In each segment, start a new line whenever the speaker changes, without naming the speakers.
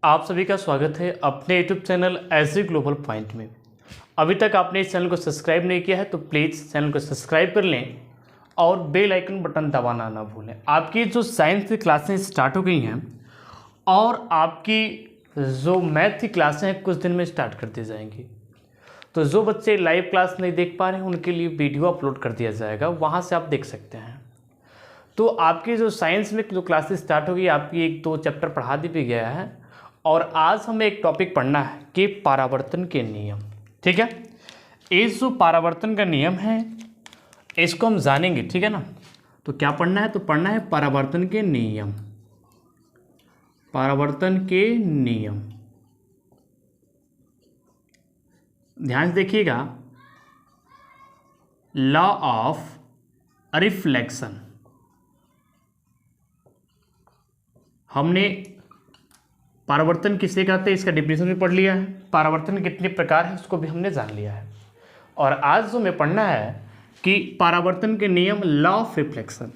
आप सभी का स्वागत है अपने YouTube channel as a global point में। अभी तक आपने इस चैनल को सब्सक्राइब नहीं किया है तो प्लीज़ चैनल को सब्सक्राइब कर लें और बेल आइकन बटन दबाना ना भूलें। आपकी जो साइंस की क्लासें स्टार्ट हो गई हैं और आपकी जो मैथ की क्लासें हैं कुछ दिन में स्टार्ट कर दी जाएंगी। तो जो बच्चे लाइव क्लास नहीं देख पा रहे हैं उनके लिए वीडियो अपलोड कर दिया जाएगा, वहाँ से आप देख सकते हैं। तो आपकी जो साइंस में जो क्लासेस स्टार्ट होगी आपकी एक दो चैप्टर पढ़ा दी भी गया है और आज हमें एक टॉपिक पढ़ना है कि परावर्तन के नियम। ठीक है, इस जो परावर्तन का नियम है इसको हम जानेंगे। ठीक है ना, तो क्या पढ़ना है? तो पढ़ना है परावर्तन के नियम। परावर्तन के नियम ध्यान से देखिएगा। लॉ ऑफ रिफ्लेक्शन हमने परावर्तन किसे कहते हैं इसका डेफिनेशन भी पढ़ लिया है। परावर्तन कितने प्रकार है उसको भी हमने जान लिया है। और आज जो हमें पढ़ना है कि परावर्तन के नियम, लॉ ऑफ रिफ्लेक्शन।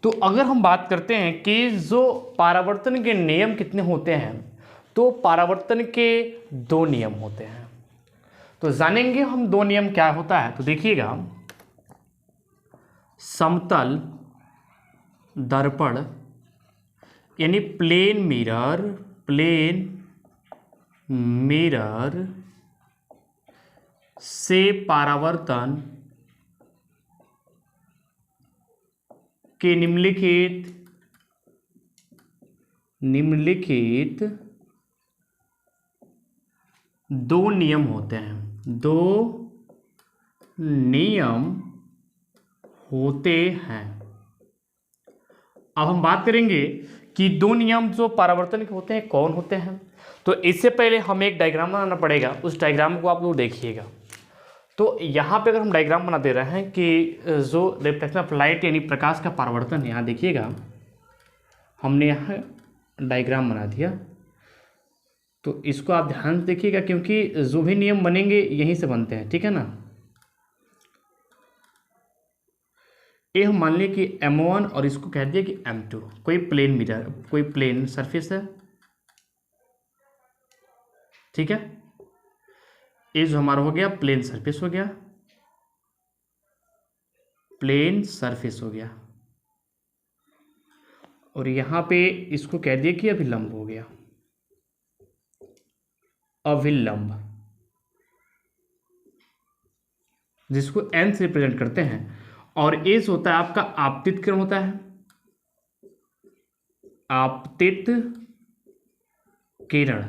तो अगर हम बात करते हैं कि जो परावर्तन के नियम कितने होते हैं, तो परावर्तन के दो नियम होते हैं। तो जानेंगे हम दो नियम क्या होता है। तो देखिएगा, समतल दर्पण यानी प्लेन मिरर से परावर्तन के निम्नलिखित दो नियम होते हैं। दो नियम होते हैं। अब हम बात करेंगे कि दो नियम जो परावर्तन के होते हैं कौन होते हैं। तो इससे पहले हमें एक डायग्राम बनाना पड़ेगा, उस डायग्राम को आप लोग देखिएगा। तो यहाँ पे अगर हम डायग्राम बना दे रहे हैं कि जो रिफ्लेक्शन ऑफ लाइट यानी प्रकाश का परावर्तन है, यहाँ देखिएगा हमने यहाँ डायग्राम बना दिया। तो इसको आप ध्यान से देखिएगा क्योंकि जो भी नियम बनेंगे यहीं से बनते हैं। ठीक है ना, ये हम मान लिया कि M1 और इसको कह दिया कि M2। कोई प्लेन मिरर, कोई प्लेन सरफेस है। ठीक है, ये जो हमारा हो गया प्लेन सरफेस हो गया, प्लेन सरफेस हो गया। और यहां पे इसको कह दिया कि अभिलंब हो गया, अभिलंब, जिसको N से रिप्रेजेंट करते हैं। और एज होता है आपका आपतित किरण होता है, आपतित किरण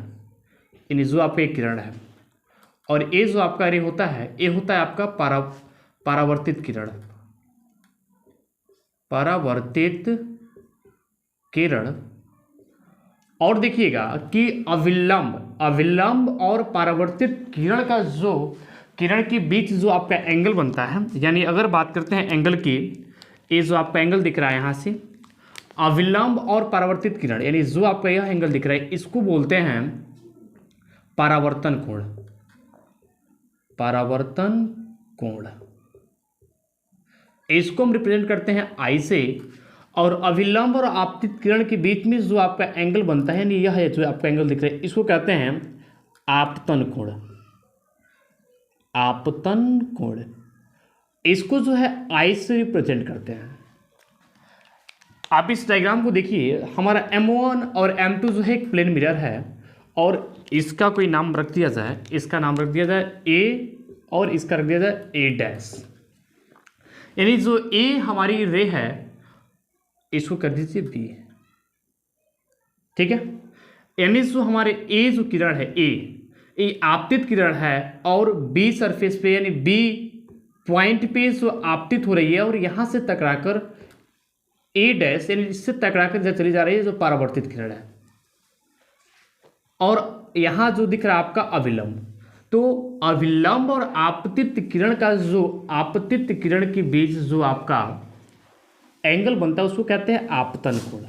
यानी जो आपका एक किरण है। और ए जो आपका रे होता है, ये होता है आपका परावर्तित किरण, परावर्तित किरण। और देखिएगा कि अविलंब और परावर्तित किरण का जो किरण के बीच जो आपका एंगल बनता है, यानी अगर बात करते हैं एंगल की, ये जो आपका एंगल दिख रहा है यहाँ से, अविलंब और परावर्तित किरण यानी जो आपका यह एंगल दिख रहा है इसको बोलते हैं परावर्तन कोण। परावर्तन कोण इसको हम रिप्रेजेंट करते हैं I से। और अविलंब और आपतित किरण के बीच में जो आपका एंगल बनता है, यानी यह है जो आपका एंगल दिख रहा है, इसको कहते हैं आपतन कोण। आपतन कोण इसको जो है I से रिप्रेजेंट करते हैं। आप इस डायग्राम को देखिए, हमारा M1 और M2 जो है एक प्लेन मिरर है और इसका कोई नाम रख दिया जाए, इसका नाम रख दिया जाए A और इसका रख दिया जाए A डैश। यानी जो A हमारी रे है इसको कर दीजिए B। ठीक है, यानी जो हमारे A जो किरण है ये आपतित किरण है और B सरफेस पे यानी B पॉइंट पे जो आपतित हो रही है और यहां से टकराकर A डैश यानी इससे टकराकर चली जा रही है जो परावर्तित किरण है। और यहां जो दिख रहा है आपका अविलंब, तो अविलंब और आपतित किरण का जो आपतित किरण के बीच जो आपका एंगल बनता है उसको कहते हैं आपतन कोण।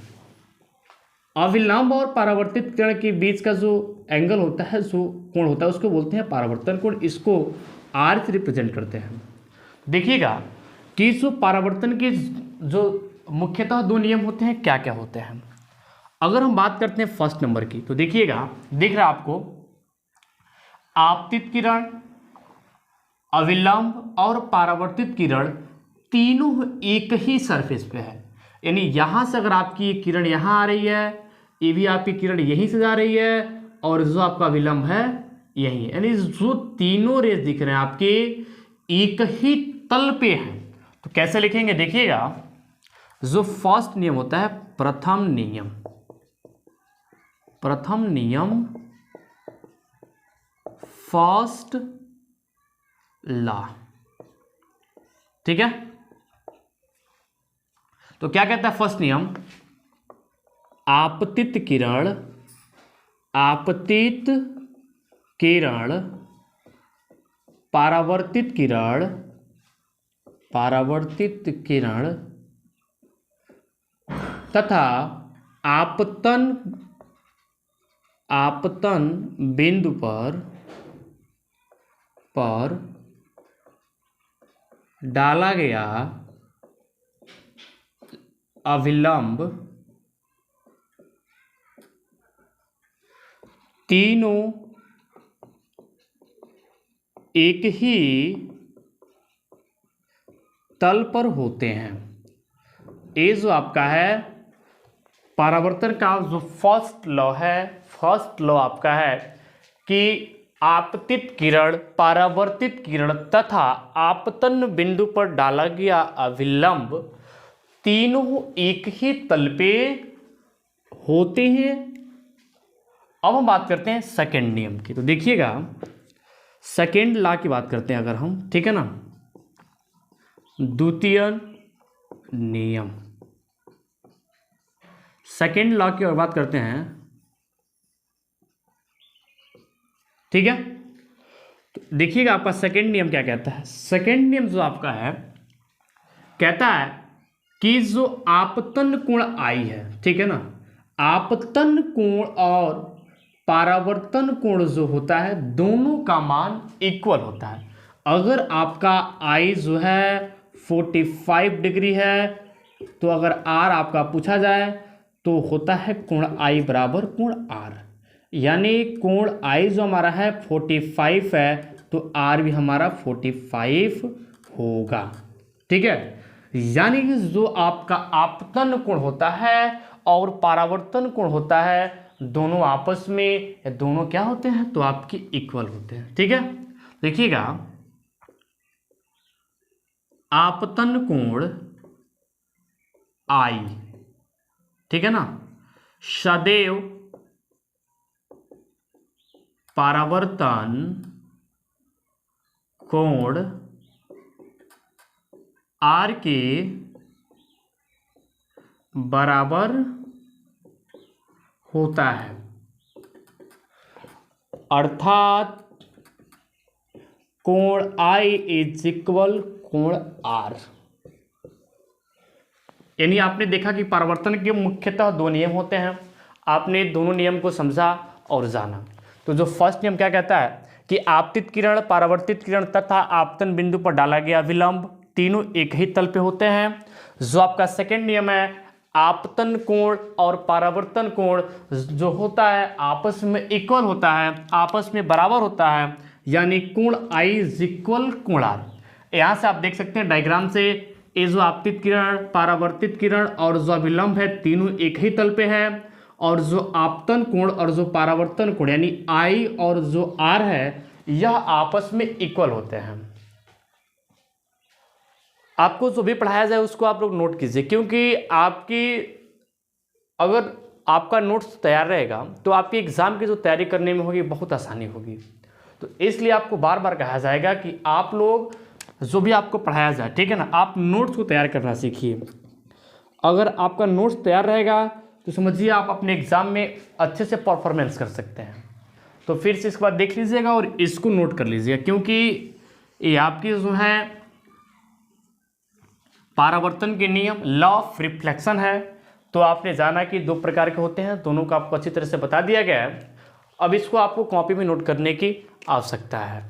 अविलंब और परावर्तित किरण के बीच का जो एंगल होता है, जो कोण होता है, उसको बोलते हैं परावर्तन कोण। इसको R से रिप्रेजेंट करते हैं। देखिएगा कि जो परावर्तन के जो मुख्यतः दो नियम होते हैं क्या क्या होते हैं। अगर हम बात करते हैं फर्स्ट नंबर की, तो देखिएगा, दिख रहा है आपको, आपतित किरण, अविलंब और परावर्तित किरण तीनों एक ही सरफेस पे है। यानी यहां से अगर आपकी ये किरण यहां आ रही है, ये भी आपकी किरण यहीं से जा रही है, और जो आपका विलंब है यही है। यानी जो तीनों रेस दिख रहे हैं आपके एक ही तल पे हैं। तो कैसे लिखेंगे, देखिएगा, जो फर्स्ट नियम होता है, प्रथम नियम, प्रथम नियम, फर्स्ट लॉ, ठीक है। तो क्या कहता है फर्स्ट नियम, आपतित किरण, आपतित किरण, परावर्तित किरण, परावर्तित किरण तथा आपतन, आपतन बिंदु पर डाला गया अविलंब तीनों एक ही तल पर होते हैं। ये जो आपका है परावर्तन का जो फर्स्ट लॉ है, फर्स्ट लॉ आपका है कि आपतित किरण, परावर्तित किरण तथा आपतन बिंदु पर डाला गया अविलंब तीनों एक ही तल पे होते हैं। अब हम बात करते हैं सेकेंड नियम की। तो देखिएगा, सेकेंड लॉ की बात करते हैं अगर हम, ठीक है ना, द्वितीय नियम, सेकेंड लॉ की बात करते हैं, ठीक है। तो देखिएगा आपका सेकेंड नियम क्या कहता है। सेकेंड नियम जो आपका है कहता है कि जो आपतन कोण आई है, ठीक है ना, आपतन कोण और परावर्तन कोण जो होता है दोनों का मान इक्वल होता है। अगर आपका आई जो है 45 डिग्री है, तो अगर आर आपका पूछा जाए तो होता है कोण आई बराबर कोण आर। यानी कोण आई जो हमारा है 45 है, तो आर भी हमारा 45 होगा, ठीक है। यानी कि जो आपका आपतन कोण होता है और परावर्तन कोण होता है, दोनों आपस में, दोनों क्या होते हैं, तो आपके इक्वल होते हैं, ठीक है। देखिएगा, आपतन कोण आई, ठीक है ना, सदैव परावर्तन कोण आर के बराबर होता है। अर्थात कोण आई इज इक्वल कोण आर। यानी आपने देखा कि परावर्तन के मुख्यतः दो नियम होते हैं। आपने दोनों नियम को समझा और जाना। तो जो फर्स्ट नियम क्या कहता है कि आपतित किरण, परावर्तित किरण तथा आपतन बिंदु पर डाला गया विलंब तीनों एक ही तल पे होते हैं। जो आपका सेकेंड नियम है, आपतन कोण और परावर्तन कोण जो होता है आपस में इक्वल होता है, आपस में बराबर होता है, यानी कोण आई इज इक्वल कोण आर। यहाँ से आप देख सकते हैं डायग्राम से, ये जो आपतित किरण, परावर्तित किरण और जो विलंब है तीनों एक ही तल पे है, और जो आपतन कोण और जो परावर्तन कोण यानी आई और जो आर है, यह आपस में इक्वल होते हैं। आपको जो भी पढ़ाया जाए उसको आप लोग नोट कीजिए, क्योंकि आपकी अगर आपका नोट्स तैयार रहेगा तो आपकी एग्ज़ाम की जो तैयारी करने में होगी बहुत आसानी होगी। तो इसलिए आपको बार बार कहा जाएगा कि आप लोग जो भी आपको पढ़ाया जाए, ठीक है ना, आप नोट्स को तैयार करना सीखिए। अगर आपका नोट्स तैयार रहेगा तो समझिए आप अपने एग्ज़ाम में अच्छे से परफॉर्मेंस कर सकते हैं। तो फिर से इसके बाद देख लीजिएगा और इसको नोट कर लीजिएगा, क्योंकि ये आपकी जो है परावर्तन के नियम, लॉ ऑफ रिफ्लेक्शन है। तो आपने जाना कि दो प्रकार के होते हैं, दोनों को आपको अच्छी तरह से बता दिया गया है। अब इसको आपको कॉपी में नोट करने की आवश्यकता है।